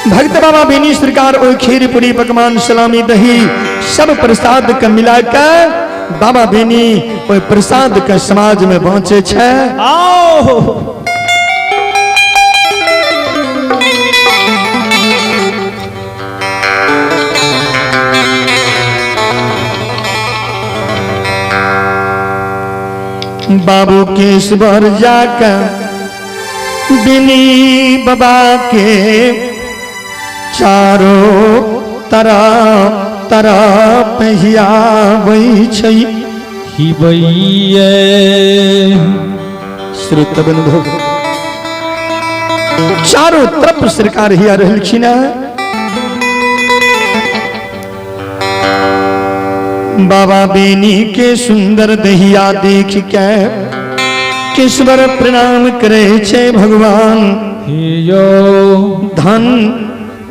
भक्त बाबा बेनी सरकार और खीर पूरी पकवान सलामी दही सब प्रसाद के मिलाकर बाबा बेनी और प्रसाद के समाज में पहुंचे छे। आओ बाबू केशवर जाकर बेनी बाबा के चारों तरफ हियावै छै। हिबैये श्रोत बंधु चारों तरफ सरकार हिया रहलखिन। बाबा बेनी के सुंदर दहिया देख के केशवर प्रणाम करे छे भगवान। यो धन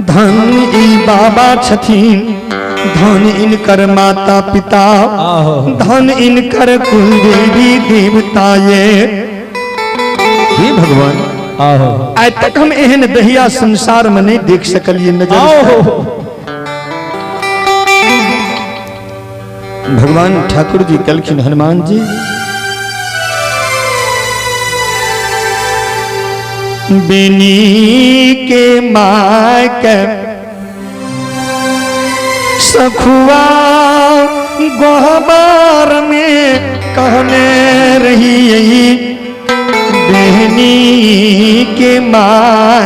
धन ई बाबा छथिन, धन इनकर माता पिता, धन इनकर कुल देवी देवता ये भगवान। आज तक हम एहन दहिया संसार में नहीं देख सकलिए नजर। भगवान ठाकुर जी कलखिन हनुमान जी बेनी के माय के सखुआ गोहबार में कहने रही यही बेनी के माय।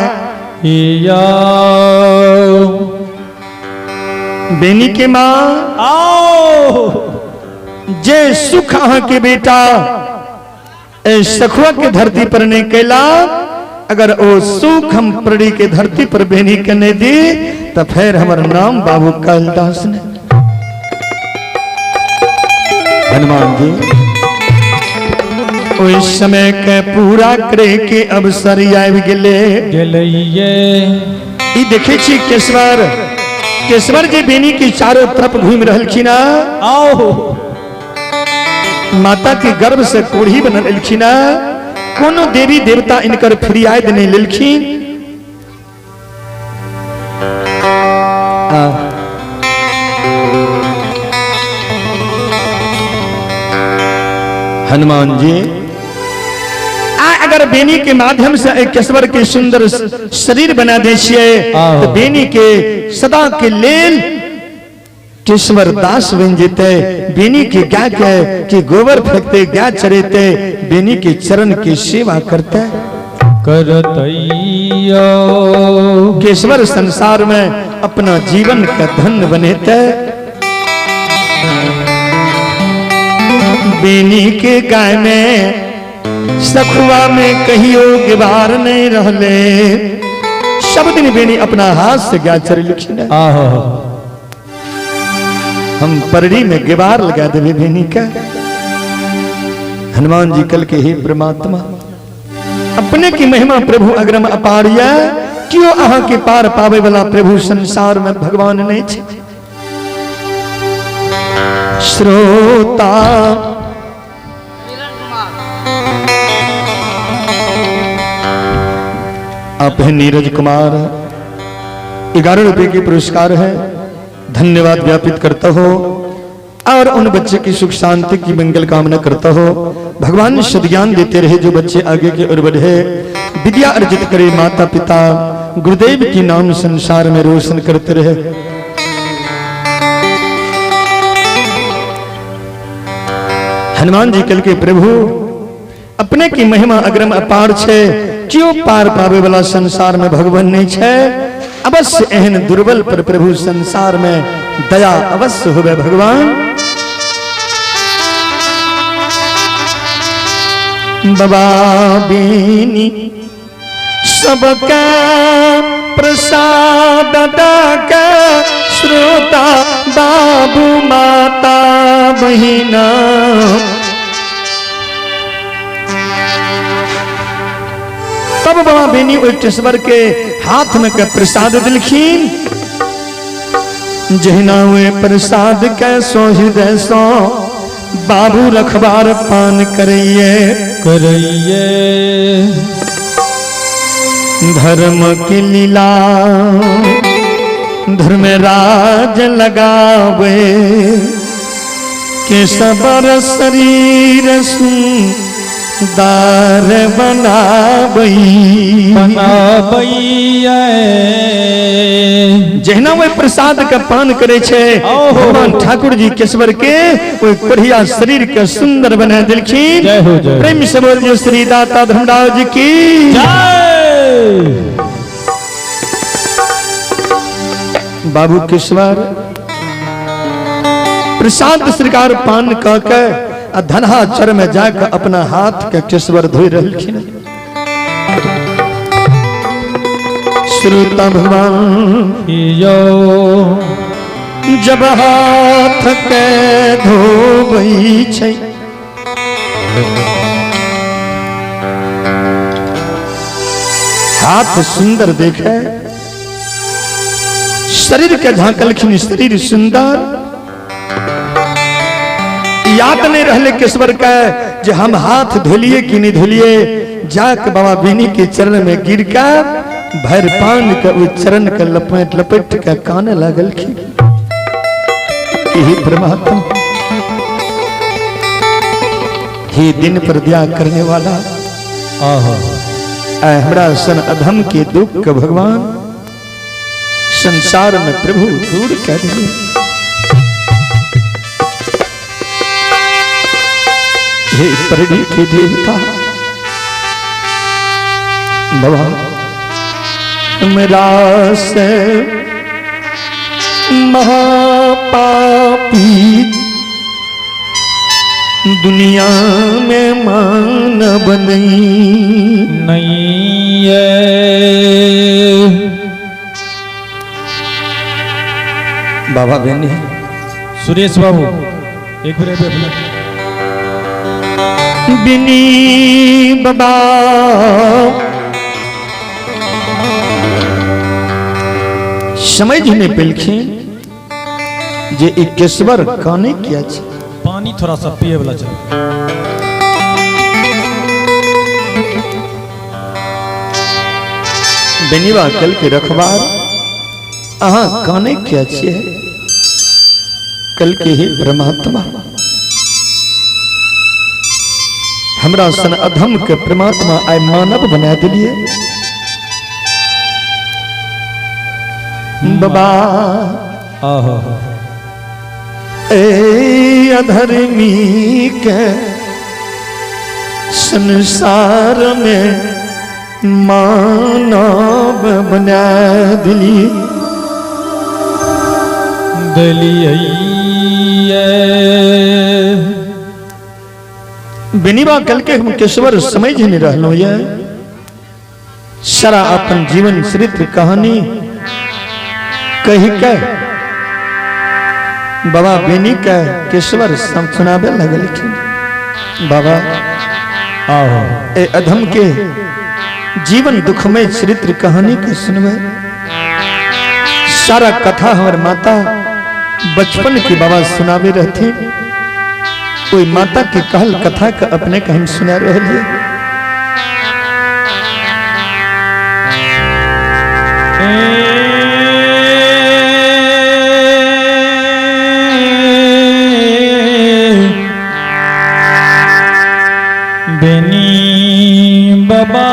बेनी के माँ आओ जे सुख अहाँ के बेटा सखुआ के धरती पर नहीं कैला, अगर ओ सुख हम प्रणी के धरती पर बेनी के नहीं दी तो फिर हमार नाम बाबू कालिदास ने। हनुमान जी उस समय के पूरा करे के अवसर आबि गेले। ई देखे छी केशवर जी बेनी के चारों तरफ घूम रहलखिन। आओ माता के गर्भ से कोढ़ी बनल एलखिन। कोनो देवी देवता इनकर फरियाद नहीं लेलखिन। हनुमान जी अगर बेनी के माध्यम से एक केशवर के सुंदर शरीर बना दे तो बेनी के सदा के लेल केशवर दास बन जेते। बेनी के गाय के गोबर फेंकते, गाय चरेते, बेनी के चरण की सेवा करते केशवर संसार में अपना जीवन का धन बनेते। बेनी के गाय में सखुआ में कहियो गिवार नहीं रहले। सब दिन बेनी अपना हाथ से गाय चरे लिखी। हम परड़ी में गिवार लगा देवे बेनी का। हनुमान जी कल के ही परमात्मा अपने की महिमा प्रभु अग्रम अपारिया क्यों अहाँ के पार पावे वाला प्रभु संसार में भगवान नहीं छे। श्रोता आप हैं नीरज कुमार, 11 रुपए की पुरस्कार है। धन्यवाद ज्ञापित करता हो और उन बच्चे की सुख शांति की मंगल कामना करता हो। भगवान सद्ज्ञान देते रहे जो बच्चे आगे की ओर बढ़े, विद्या अर्जित करे, माता पिता गुरुदेव की नाम संसार में रोशन करते रहे। हनुमान जी कल के प्रभु अपने की महिमा अग्रम अपार छे, क्यों पार पावे वाला संसार में भगवान नहीं छे। अवश्य एहन दुर्बल पर प्रभु संसार में दया अवश्य होवे भगवान। बाबा बेनी सबका प्रसाद का श्रोता बाबू माता बहिना। तब बाबा बेनी केशवर के हाथ में के प्रसाद दिलखीन। जहिना हुए प्रसाद के सो हृदय सो बाबू रखबार पान करिए। धर्म की लीला धर्मराज लगावे के सबर शरीर सुंदर बनावई जहना वे प्रसाद का पान करे छे भगवान ठाकुर जी केशवर के वो बढ़िया शरीर के सुंदर बना दिलखिन। प्रेम से बोलिए श्री दाता धर्मराज जी की बाबू केशवर प्रसाद श्रृंगार पान के धनाचर में जाकर अपना हाथ के केशवर धोई रहलखिन। श्रोता भगवान जब हाथ के धोबई छै हाथ सुंदर देखे शरीर के झांकलखिन शरीर सुंदर याद नहीं रहले केशवर का जे हम हाथ धोलिए कि नहीं धोलिए जाके बाबा बेनी के चरण में गिर कर भैर पान के वो चरण के लपेट लपेट के काने लागल की हे परमात्मा हे दिन पर दया करने वाला हमरा सन अधम के दुख के भगवान संसार में प्रभु दूर कर दिए। हे परड़ी के देवता बाबा मेरा से महापापी दुनिया में मानव नहीं है। बाबा बेनी सुरेश बाबू एक बार बिनी बाबा समझ नहीं पेलखिन जे केशवर काने किया छे। पानी थोड़ा सा पिए वाला चल बेनीवा कल के रखबार अहाँ काने किया छे कल के ही परमात्मा हमरा सन अधम के परमात्मा आय मानव बना दिलिए। बाबा ए अधर्मी के संसार में मानव बना दिलिए। बेनीबा कल के हम केशवर समझ नहीं रहलो ये सारा अपन जीवन चरित्र कहानी कही के बाबा बेनी के केशवर सुनाबे लगलखिन। बाबा ए अधम के जीवन दुखमय चरित्र कहानी के सुनवे सारा कथा हमार माता बचपन की बाबा सुनावे रहती। कोई माता के कहल कथा का अपने का हम सुना रहे हैं। बेनी बाबा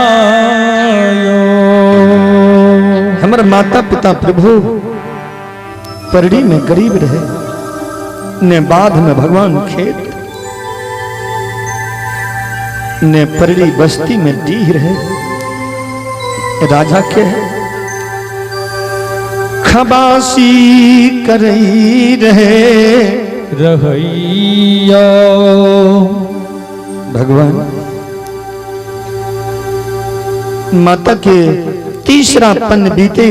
हमारे माता पिता प्रभु परड़ी में गरीब रहे ने बाध में भगवान खेत ने परड़ी बस्ती में डीह रहे राजा के खबासी करई रहे रहैया भगवान माता के तीसरा पन बीते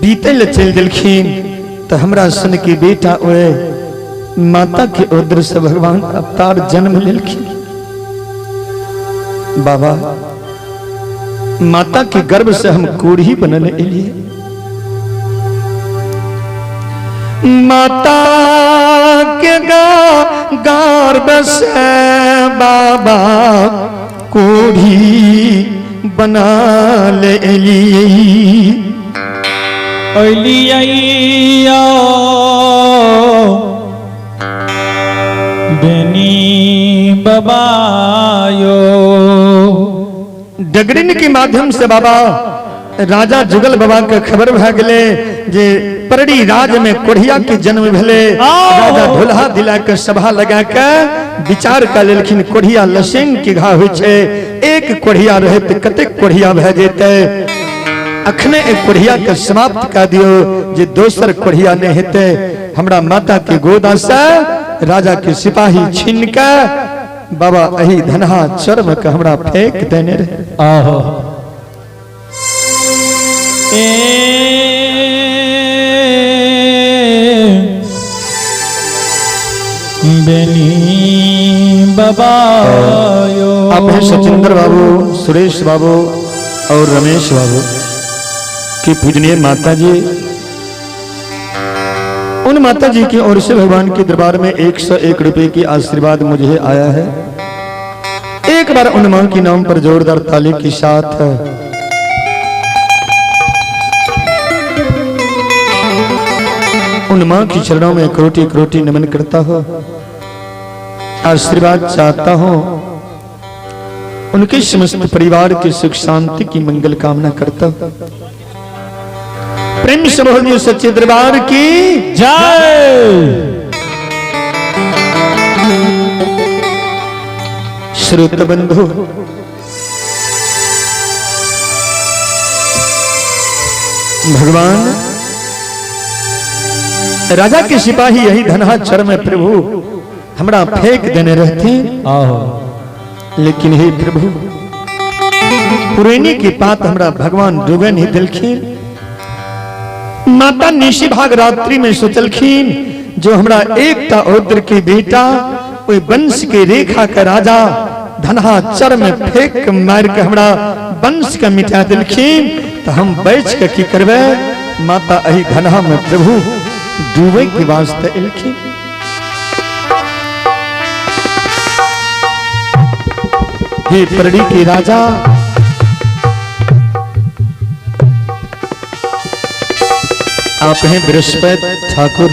बीते ले चल दिलखीन तो हमरा सन की बेटा ओए माता के उदर से भगवान अवतार जन्म लेलखीन। बाबा माता के गर्भ से हम कोढ़ी बनल एलिए। माता के गर्भ से बाबा कोढ़ी बना ले अलिया बेनी बबायो। डगरिन के माध्यम से बाबा राजा जुगल बाबा के खबर भ गए जे परड़ी राज में कोढ़िया के जन्म भेले। राजा ढोलहा दिला के सभा लगा के विचार कर लेलखिन कोढ़िया लसेंग के घा होइ छे, एक कोढ़िया रहे तो कतेक कोढ़िया भ जेते, अखने एक कोढ़िया के समाप्त कर दियो जे दोसर कोढ़िया नहीं हेते। हमरा माता के गोदा से राजा के सिपाही छीन के बाबा अही धनहा चर्म के हमरा फेंक देने रहे। आहो बेनी बबायो। आप हैं सचिंद्र बाबू, सुरेश बाबू और रमेश बाबू की पूजनीय माता जी। उन माता जी की ओर से भगवान के दरबार में 101 रुपए की आशीर्वाद मुझे आया है। एक बार उन मां के नाम पर जोरदार ताली के साथ उन मां की चरणों में करोटी करोटी नमन करता हो, आशीर्वाद चाहता हूं, उनके समस्त परिवार की सुख शांति की मंगल कामना करता हूं। प्रेम से बोलिए सच्चे दरबार की जय। श्रोत बंधु, भगवान राजा के सिपाही यही धनहा चर में प्रभु हमरा फेंक देने रहते, लेकिन हे प्रभु पुरैनी की बात हमरा भगवान डूबे नहीं दिलखिन। माता निशी भाग रात्रि में सोचलखिन जो हमरा एकटा औद्र के बेटा कोई वंश के रेखा का राजा धनहा चर में फेंक मार के हमरा वंश का मिटा दिलखिन, तो हम बैठ के की करबे। माता अही धनहा में प्रभु डूबे के वास्ते इलखिन। हे परड़ी के राजा, आप हैं बृहस्पति ठाकुर।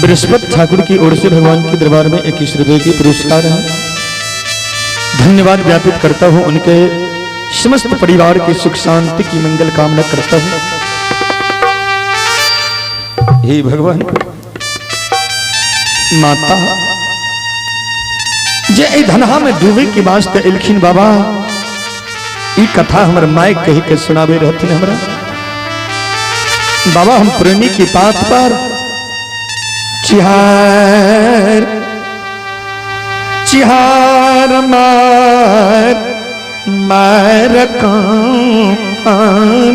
बृहस्पति ठाकुर की ओर से भगवान के दरबार में 21 रुपए की पुरस्कार है। धन्यवाद ज्ञापित करता हूं, उनके समस्त परिवार की सुख शांति की मंगल कामना करता हूं। हे भगवान, माता जे धनहा में डूबे के वास्ते इलखिन बाबा, ई कथा हमर माय कही के सुनावे रहती हमरा। बाबा हम पुरैनी की बात पर चिहार चिहार मार मार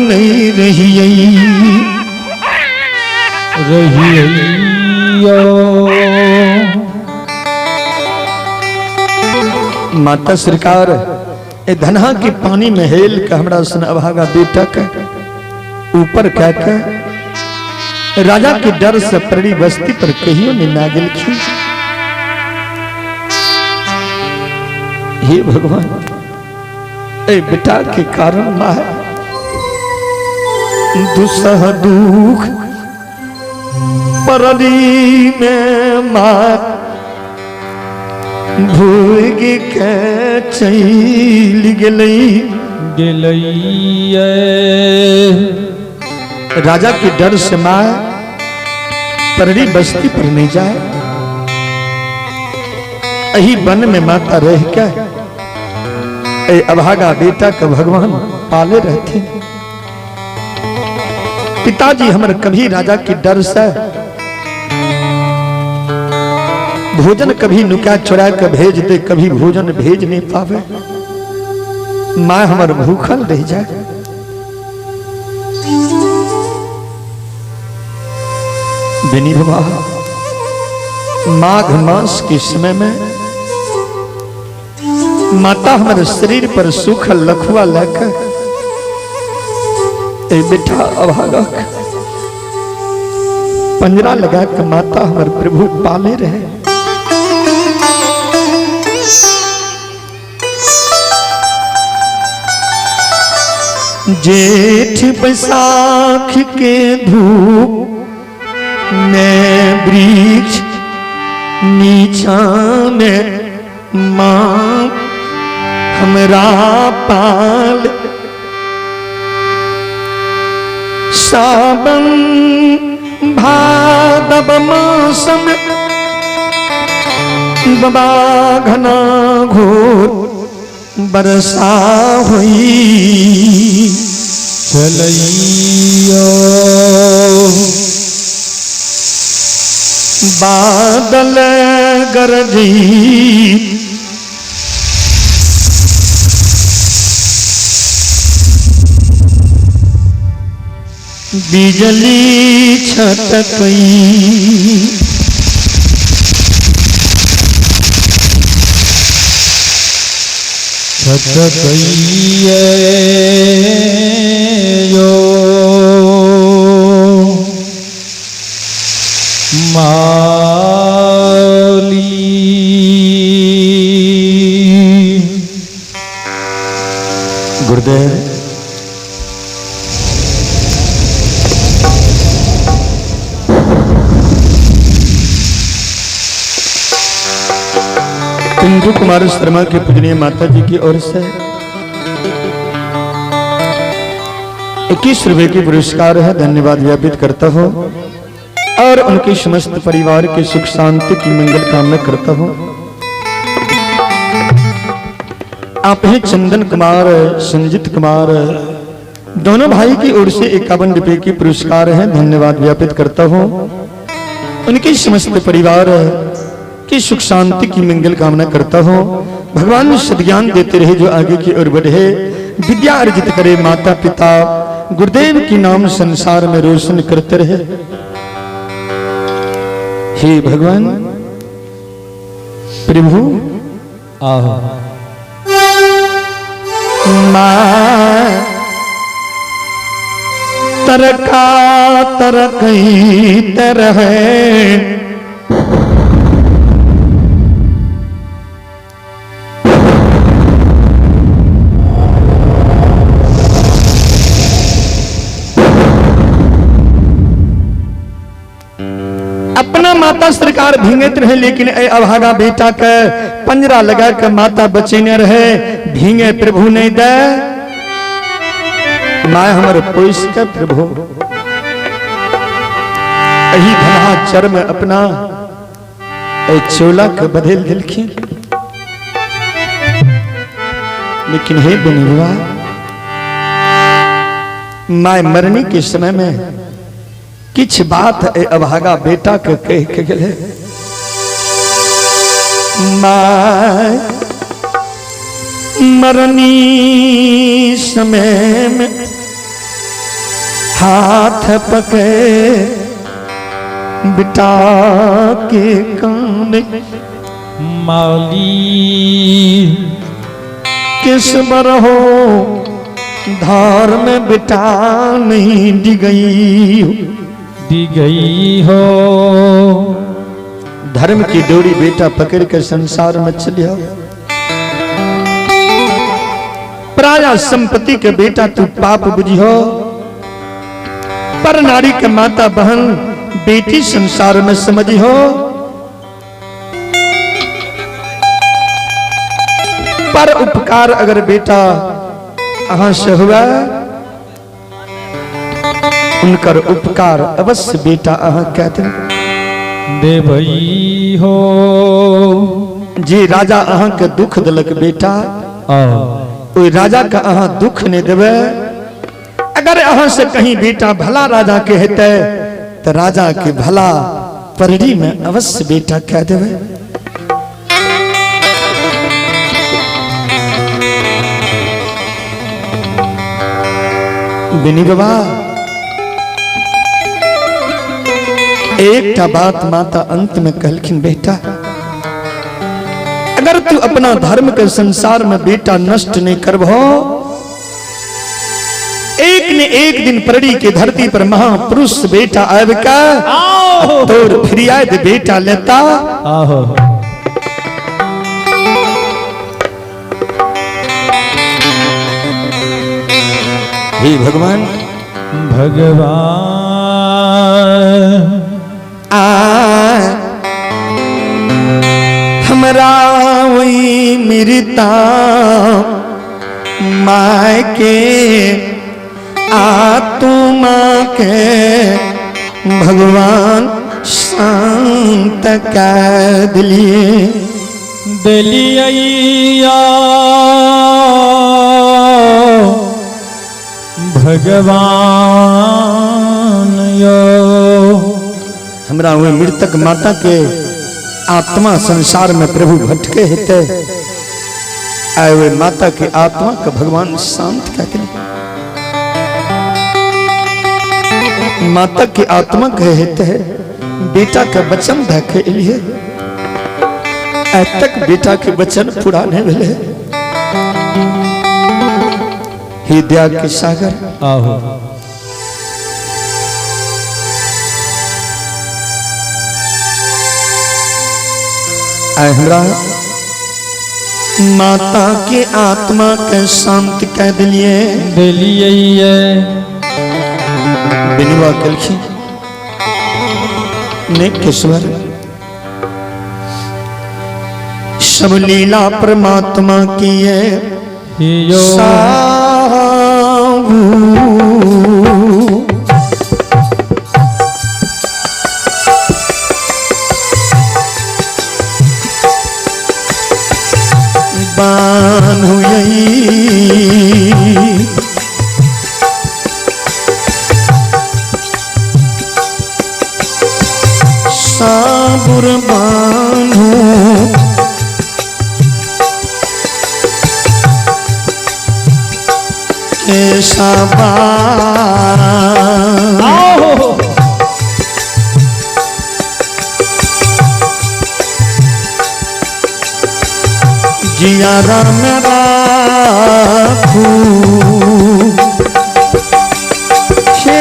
नहीं रही माता सरकार ए धनहा के पानी में हेल के हमरा सन अभागा बेटा के ऊपर कह के राजा के डर से परड़ी बस्ती पर कहियो नहीं ना गिलखी। हे भगवान, ए बेटा के कारण मां दुसह दुख परड़ी में मां भूग के चल गेलई। राजा के डर से मां परड़ी बस्ती पर नहीं जाए। अही वन में माता रह के ए अभागा बेटा का भगवान पाले रहते। पिताजी हमर कभी राजा के डर से भोजन कभी नुका चुरा के भेज दे, कभी भोजन भेज नहीं पावे। मां हमर भूखल रह जाए। बेनी बाबा, माघ मास के समय में माता हमारे शरीर पर सूखल लखुआ लेकर ए बेटा अभागा पंजरा लगा के माता हमारे प्रभु पाले रहे। जेठ बैसाख के धूप में वृक्ष नीचा में माँ हमरा पाल सावन भादव मौसम बबा घना घोर बरसा हुई चलैयो बादल गरजी बिजली छटकई छटकइए यो माली। गुरुदेव पिंटू कुमार शर्मा के पूजनीय माता जी की ओर से 21 रुपए की पुरस्कार है, धन्यवाद ज्ञापित करता हूँ और उनके समस्त परिवार के सुख शांति की मंगल कामना करता हूँ। आप हैं चंदन कुमार संजीत कुमार, दोनों भाई की ओर से 51 रुपए की पुरस्कार है, धन्यवाद ज्ञापित करता हूँ। उनके समस्त परिवार की सुख शांति की मंगल कामना करता हूँ। भगवान सद्ज्ञान देते रहे, जो आगे की ओर बढ़े, विद्या अर्जित करे, माता पिता गुरुदेव की नाम संसार में रोशन करते रहे। हे भगवान प्रभु आहो माँ तरका तरकई तरह अपना माता सरकार भींगत रहे, लेकिन ए अभागा बेटा के पंजरा लगा के माता बचे न रहे, भींगे प्रभु नहीं दे माय हमर पोस के प्रभु अही धना चर्म अपना ए चोला के बदल दिलखी। लेकिन हे बनिवा माय मरने के समय में किछ बात ए अभागा बेटा के कह के गले, माय मरनी समय में हाथ पकड़े बिटा के कान माली किस बर हो धार में बिटा नहीं दी गई दी गई हो। धर्म की डोरी बेटा पकड़ कर संसार में चलिया, पराया संपत्ति के बेटा तू पाप बुझियो, पर नारी के माता बहन बेटी संसार में समझियो। पर उपकार अगर बेटा अहाँ से हुआ, उनकर उपकार अवश्य बेटा अहाँ कहते दे भई हो। जी राजा अहाँ के दुख दिलक बेटा, ओई राजा का अहाँ दुख नहीं देवे। अगर अहाँ से कहीं बेटा भला राजा के हेते, तो राजा के भला परड़ी में अवश्य बेटा कह देवे। बिनी बाबा एक बात माता अंत में कहलखिन, बेटा अगर तू अपना धर्म के संसार में बेटा नष्ट नहीं करबो, एक ने एक दिन परड़ी के धरती पर महापुरुष बेटा आवेगा तोर फिरियाद बेटा लेता। आहो हे भगवान भगवान आ हमरा वही मृता माय के आत्मा के भगवान शांत कर दिलिए दिलिया भगवान यो हमरा वही मृतक माता के आत्मा संसार में प्रभु भटके हेते आए हुए माता की आत्मा का भगवान शांत कर दिलिए माता की आत्मा कहते हैं बेटा का वचन देखे लिए आज तक बेटा के वचन पुराने मिले हे दया के सागर आहो आए हमरा माता के आत्मा के शांत कह दिलिए दिलिए बिनवा कलखी ने किश्वर सब लीला परमात्मा की है यो साहू बान हुई साबुर बानू के सबा जिया राम राखू छे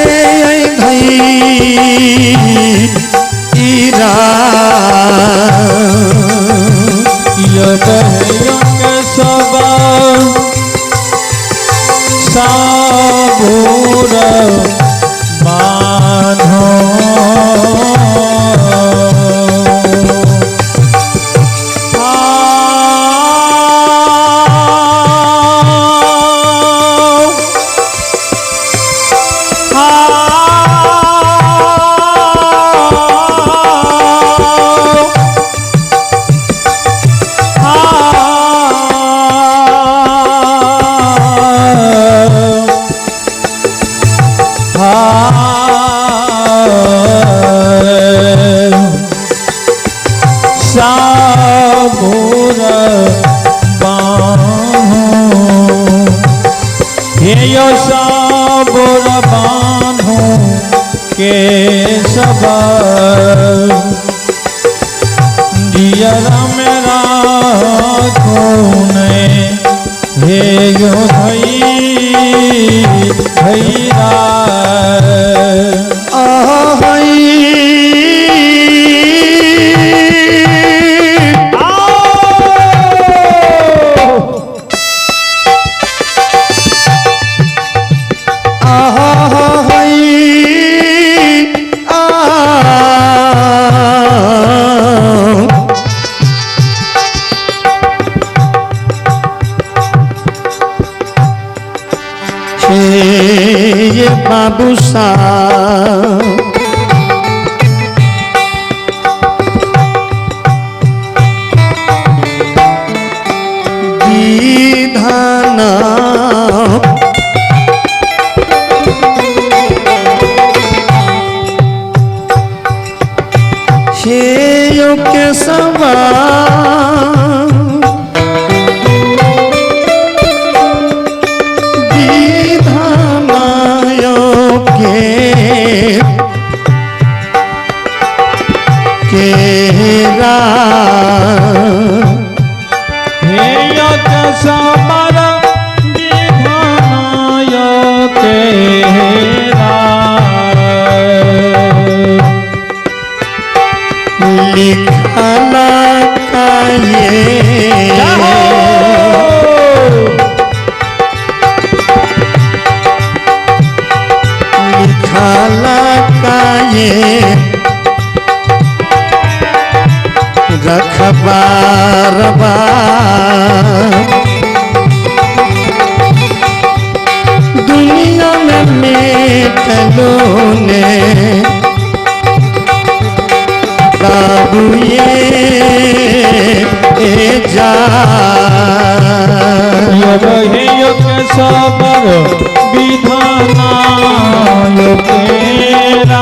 धई ईरा सबा साबुर बान्हो साबुर साबुर बान्हो के सबा जिया मेरा खूने हे यो भैरा ये बाबू साहब विधाना शेयों के सवाल केरा हे यक समर विधानाय केरा लिखना चाहिए रखबारबा दुनिया में मेटलों ने बाबू ये जा योग हे योग सबर विधाना योग तेरा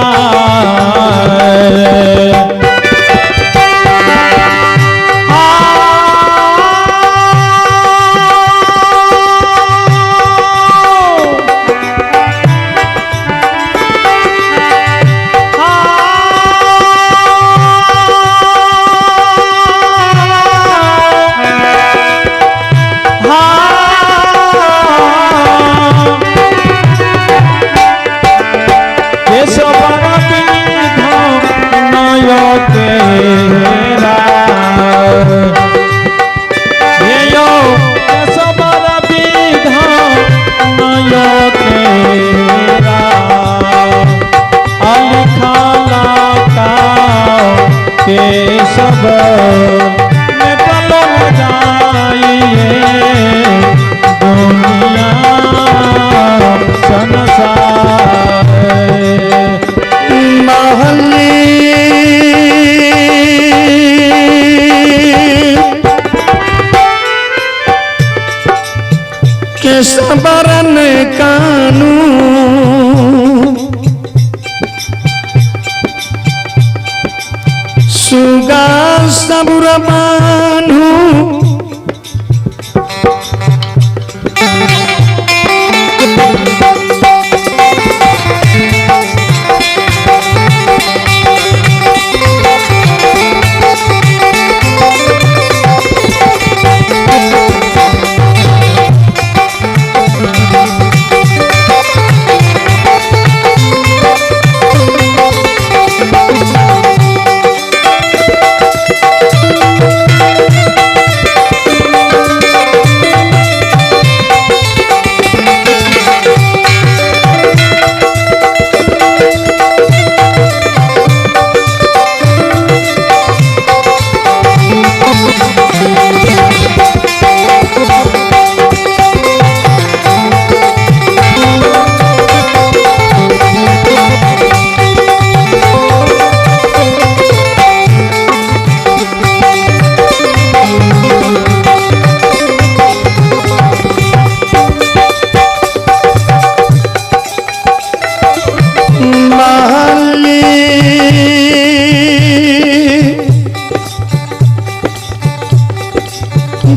सब मेटल जाइए दुनिया संसार महली के सबरन कानून सुगा सबुर बानू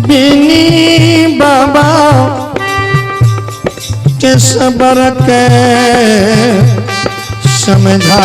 बिनी बाबा के सबर के समझा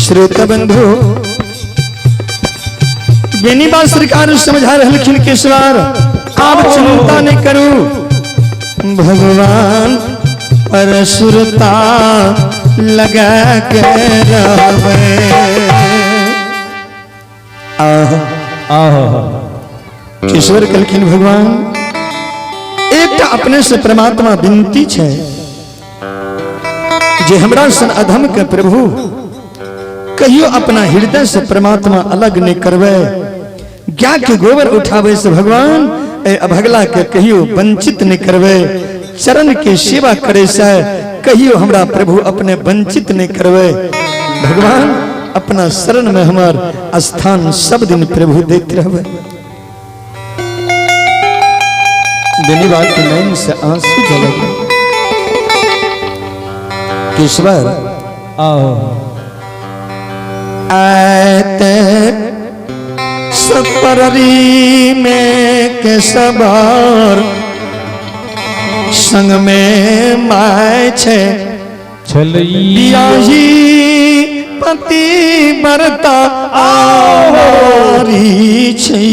श्रोता बंधु बेनी बात सरकार समझा रहलखिन केशवर आप चिंता नहीं करू भगवान परसुरता लगा के रहवे केशवर कहलखिन भगवान एक अपने से परमात्मा विनती है जे हमरा सन अधम के प्रभु कहियो अपना हृदय से परमात्मा अलग नहीं करवे, ज्ञा के गोबर उठावे से भगवान ए अभगला के कहियो वंचित नहीं करवे, चरण के सेवा करे से कहियो हमरा प्रभु अपने वंचित नहीं करवे। भगवान अपना शरण में हमार स्थान सब दिन प्रभु देते रहे। धन्यवाद के नैन से आंसू झलक ईश्वर आओ आते सपररी में के सबर संग में माय छे छलैया बियाही पति मरता आवरी छी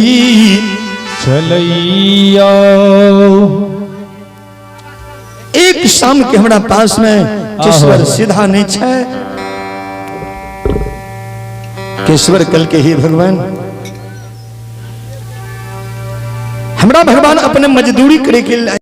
छलैया। एक शाम के हमरा पास में केश्वर सीधा नहीं छे। केश्वर कल के ही भगवान हमरा भगवान अपने मजदूरी करे के